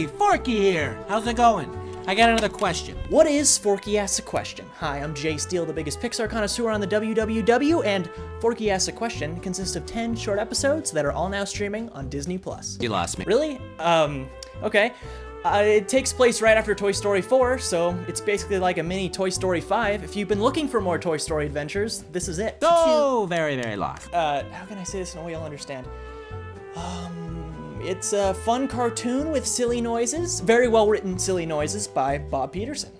Hey, Forky here. How's it going? I got another question. What is Forky Asks a Question? Hi, I'm Jay Steele, the biggest Pixar connoisseur on the WWW, and Forky Asks a Question consists of 10 short episodes that are all now streaming on Disney+. You lost me. Really? Okay. It takes place right after Toy Story 4, so it's basically like a mini Toy Story 5. If you've been looking for more Toy Story adventures, this is it. So very, very lost. How can I say this in a way you'll understand? It's a fun cartoon with silly noises, very well-written silly noises by Bob Peterson.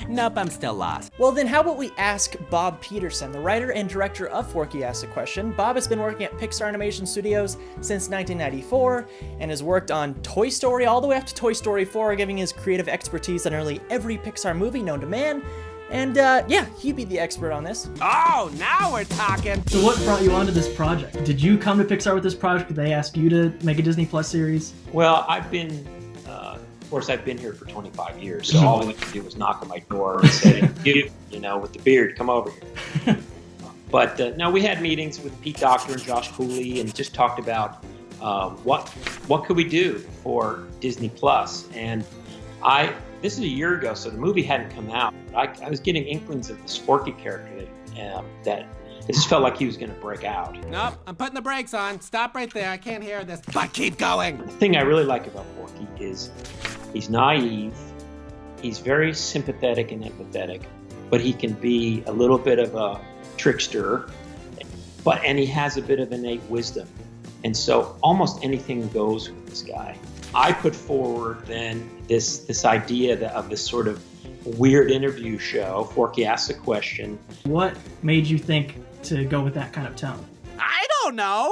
Nope, I'm still lost. Well then, how about we ask Bob Peterson, the writer and director of Forky Asks a Question. Bob has been working at Pixar Animation Studios since 1994 and has worked on Toy Story all the way up to Toy Story 4, giving his creative expertise on nearly every Pixar movie known to man. And yeah, he'd be the expert on this. Oh, now we're talking. So what brought you onto this project? Did you come to Pixar with this project? Did they ask you to make a Disney Plus series? Well, I've been here for 25 years, so all I had to do was knock on my door and say, you know, with the beard, come over here. But no, we had meetings with Pete Docter and Josh Cooley and just talked about what could we do for Disney Plus. And this is a year ago, so the movie hadn't come out. I was getting inklings of this Forky character that it just felt like he was going to break out. Nope, I'm putting the brakes on. Stop right there. I can't hear this. But keep going. The thing I really like about Forky is he's naive, he's very sympathetic and empathetic, but he can be a little bit of a trickster, and he has a bit of innate wisdom. And so almost anything goes with this guy. I put forward then this idea of this sort of weird interview show, Forky Asks a Question. What made you think to go with that kind of tone? I don't know.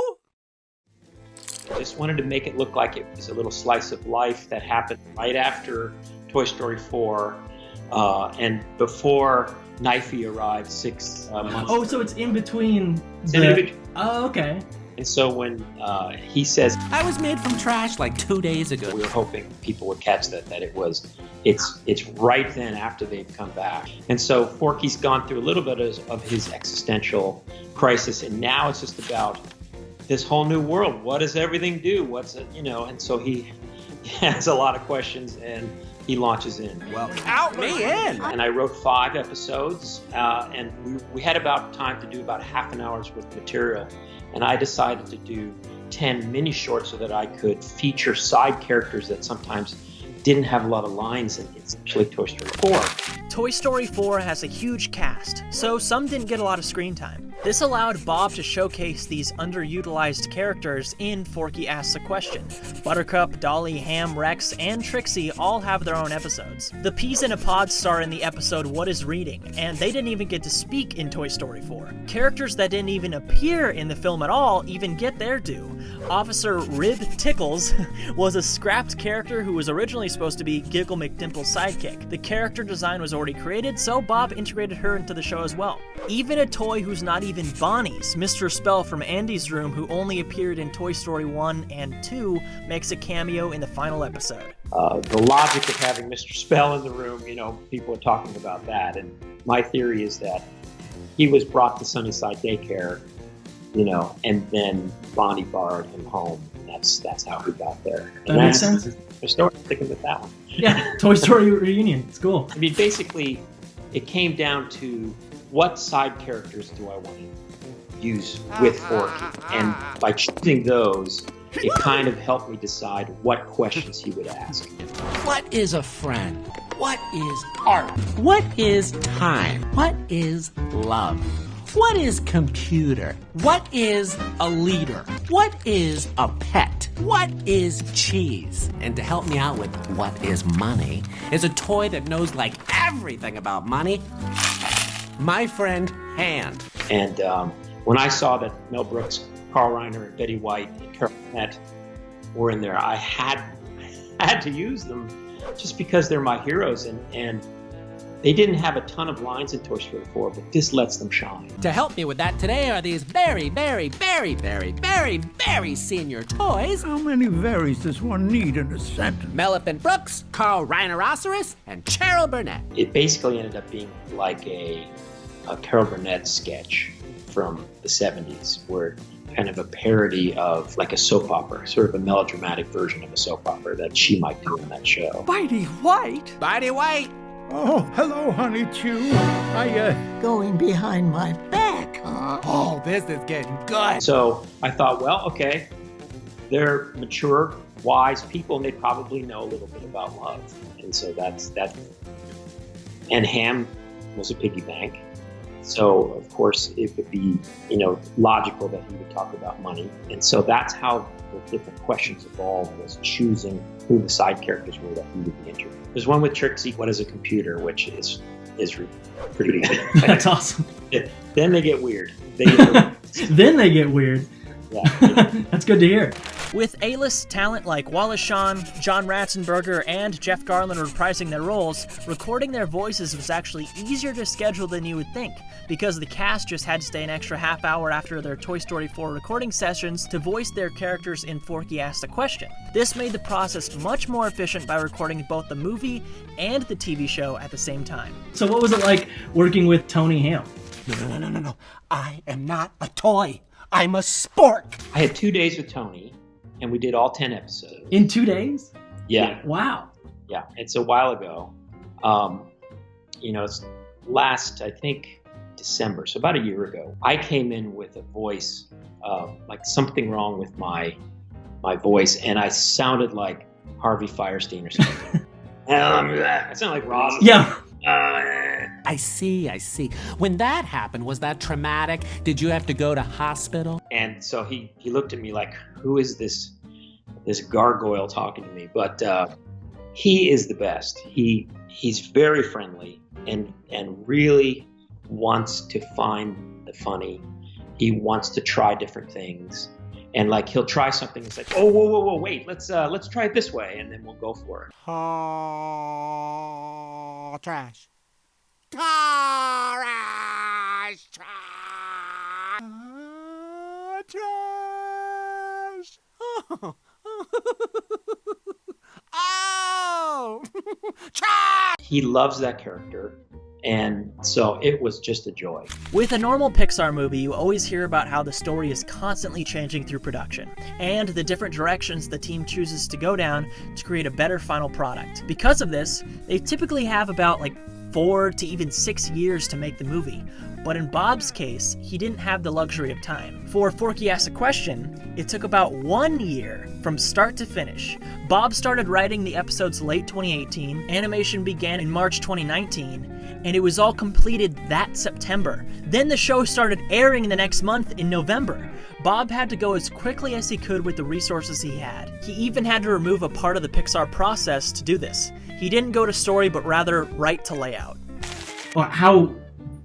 I just wanted to make it look like it was a little slice of life that happened right after Toy Story 4 and before Knifey arrived 6 months Oh, ago. so it's in between Oh, okay. And so when he says, I was made from trash like 2 days ago. we were hoping people would catch that it's right then after they've come back. And so Forky's gone through a little bit of his existential crisis, and now it's just about this whole new world. What does everything do? What's it, and so he has a lot of questions and he launches in. Well, count me in. And I wrote 5 episodes, and we had about time to do about half an hour's worth of material. And I decided to do 10 mini shorts so that I could feature side characters that sometimes didn't have a lot of lines, and it's actually Toy Story 4. Toy Story 4 has a huge cast, so some didn't get a lot of screen time. This allowed Bob to showcase these underutilized characters in Forky Asks a Question. Buttercup, Dolly, Ham, Rex, and Trixie all have their own episodes. The Peas in a Pod star in the episode What is Reading, and they didn't even get to speak in Toy Story 4. Characters that didn't even appear in the film at all even get their due. Officer Rib Tickles was a scrapped character who was originally supposed to be Giggle McDimple's sidekick. The character design was already created, so Bob integrated her into the show as well. Even a toy who's not even Bonnie's, Mr. Spell from Andy's Room, who only appeared in Toy Story 1 and 2, makes a cameo in the final episode. The logic of having Mr. Spell in the room, people are talking about that. And my theory is that he was brought to Sunnyside Daycare, and then Bonnie borrowed him home. And that's how he got there. That makes sense. The story, sticking with that one. Yeah, Toy Story reunion. It's cool. I mean, basically, it came down to what side characters do I want to use with Forky? And by choosing those, it kind of helped me decide what questions he would ask. What is a friend? What is art? What is time? What is love? What is computer? What is a leader? What is a pet? What is cheese? And to help me out with what is money is a toy that knows like everything about money. My friend Hand. And when I saw that Mel Brooks, Carl Reiner, and Betty White, and Carol Burnett were in there, I had to use them just because they're my heroes, and they didn't have a ton of lines in Toy Story 4, but this lets them shine. To help me with that today are these very, very, very, very, very, very senior toys. How many varies does one need in a sentence? Melvin Brooks, Carl Reineroceros, and Cheryl Burnett. It basically ended up being like a Carol Burnett sketch from the 70s, where kind of a parody of like a soap opera, sort of a melodramatic version of a soap opera that she might do in that show. Bitey White? Bitey White! Oh, hello, Honey Chew. Going behind my back, huh? Oh, this is getting good. So I thought, well, okay, they're mature, wise people, and they probably know a little bit about love. And so that's that. And Ham was a piggy bank. So, of course, it would be, logical that he would talk about money. And so that's how the different questions evolved, was choosing who the side characters were that he would be interviewing. There's one with Trixie, what is a computer, which is pretty That's awesome. Then they get weird. Then they get weird. Yeah. That's good to hear. With A-list talent like Wallace Shawn, John Ratzenberger, and Jeff Garlin reprising their roles, recording their voices was actually easier to schedule than you would think, because the cast just had to stay an extra half hour after their Toy Story 4 recording sessions to voice their characters in Forky Asked a Question. This made the process much more efficient by recording both the movie and the TV show at the same time. So what was it like working with Tony Ham? No. I am not a toy. I'm a spork. I had 2 days with Tony, and we did all 10 episodes. In 2 days? Yeah. Wow. Yeah, it's a while ago. It's last, I think, December, so about a year ago. I came in with a voice, like something wrong with my voice, and I sounded like Harvey Fierstein or something. I sound like Ross. Yeah. I see. When that happened, was that traumatic? Did you have to go to hospital? And so he looked at me like, who is this gargoyle talking to me? But he is the best. He's very friendly and really wants to find the funny. He wants to try different things. And like he'll try something, it's like, oh, whoa, wait, let's try it this way, and then we'll go for it. Oh, trash. Trash. Oh. Oh. Trash. He loves that character. And so it was just a joy. With a normal Pixar movie, you always hear about how the story is constantly changing through production, and the different directions the team chooses to go down to create a better final product. Because of this, they typically have about 4 to even 6 years to make the movie. But in Bob's case, he didn't have the luxury of time. For Forky Asked a Question, it took about 1 year from start to finish. Bob started writing the episodes late 2018, animation began in March 2019, and it was all completed that September. Then the show started airing the next month in November. Bob had to go as quickly as he could with the resources he had. He even had to remove a part of the Pixar process to do this. He didn't go to story, but rather write to layout. Well, how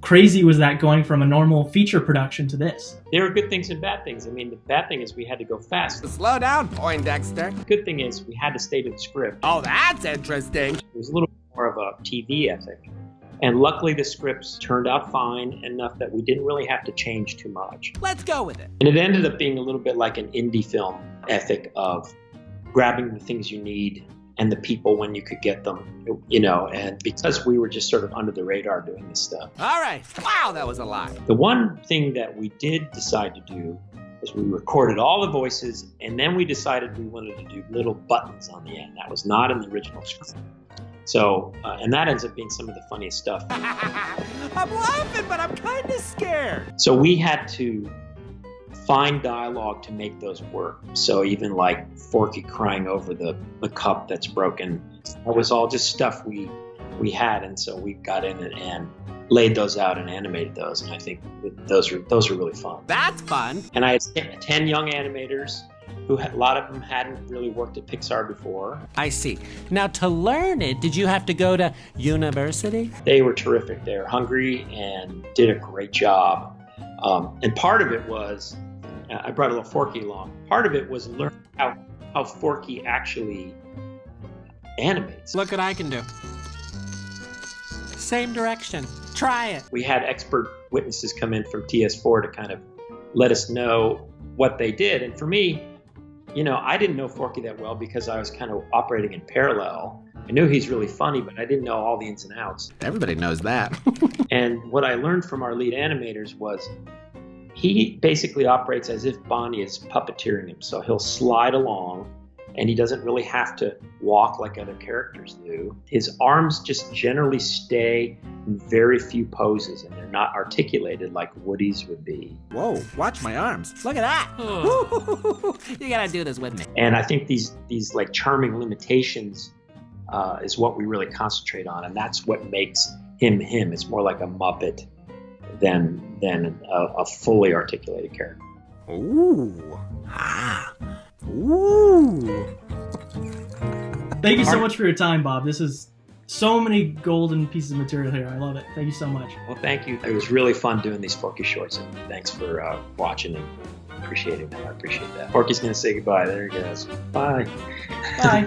crazy was that going from a normal feature production to this? There were good things and bad things. I mean, the bad thing is we had to go fast. Slow down, Poindexter. The good thing is we had to stay to the script. Oh, that's interesting. It was a little more of a TV ethic. And luckily the scripts turned out fine enough that we didn't really have to change too much. Let's go with it. And it ended up being a little bit like an indie film ethic of grabbing the things you need and the people when you could get them, and because we were just sort of under the radar doing this stuff. All right. Wow, that was a lot. The one thing that we did decide to do is we recorded all the voices, and then we decided we wanted to do little buttons on the end. That was not in the original script. So, and that ends up being some of the funniest stuff. I'm laughing, but I'm kind of scared. So we had to find dialogue to make those work. So even like Forky crying over the cup that's broken, that was all just stuff we had. And so we got in and laid those out and animated those. And I think those are really fun. That's fun. And I had 10 young animators who a lot of them hadn't really worked at Pixar before. I see. Now, to learn it, did you have to go to university? They were terrific. They were hungry and did a great job. And part of it was, I brought a little Forky along. Part of it was learning how Forky actually animates. Look what I can do. Same direction. Try it. We had expert witnesses come in from TS4 to kind of let us know what they did. And for me, I didn't know Forky that well because I was kind of operating in parallel. I knew he's really funny, but I didn't know all the ins and outs. Everybody knows that. And what I learned from our lead animators was he basically operates as if Bonnie is puppeteering him. So he'll slide along, and he doesn't really have to walk like other characters do. His arms just generally stay in very few poses, and they're not articulated like Woody's would be. Whoa, watch my arms. Look at that. You gotta do this with me. And I think these like charming limitations is what we really concentrate on, and that's what makes him him. It's more like a Muppet than a fully articulated character. Ooh. Ah. Ooh. Thank you so much for your time, Bob. This is so many golden pieces of material here. I love it. Thank you so much. Well, thank you. It was really fun doing these Forky shorts, and thanks for watching and appreciating them. I appreciate that. Forky's going to say goodbye. There he goes. Bye. Bye.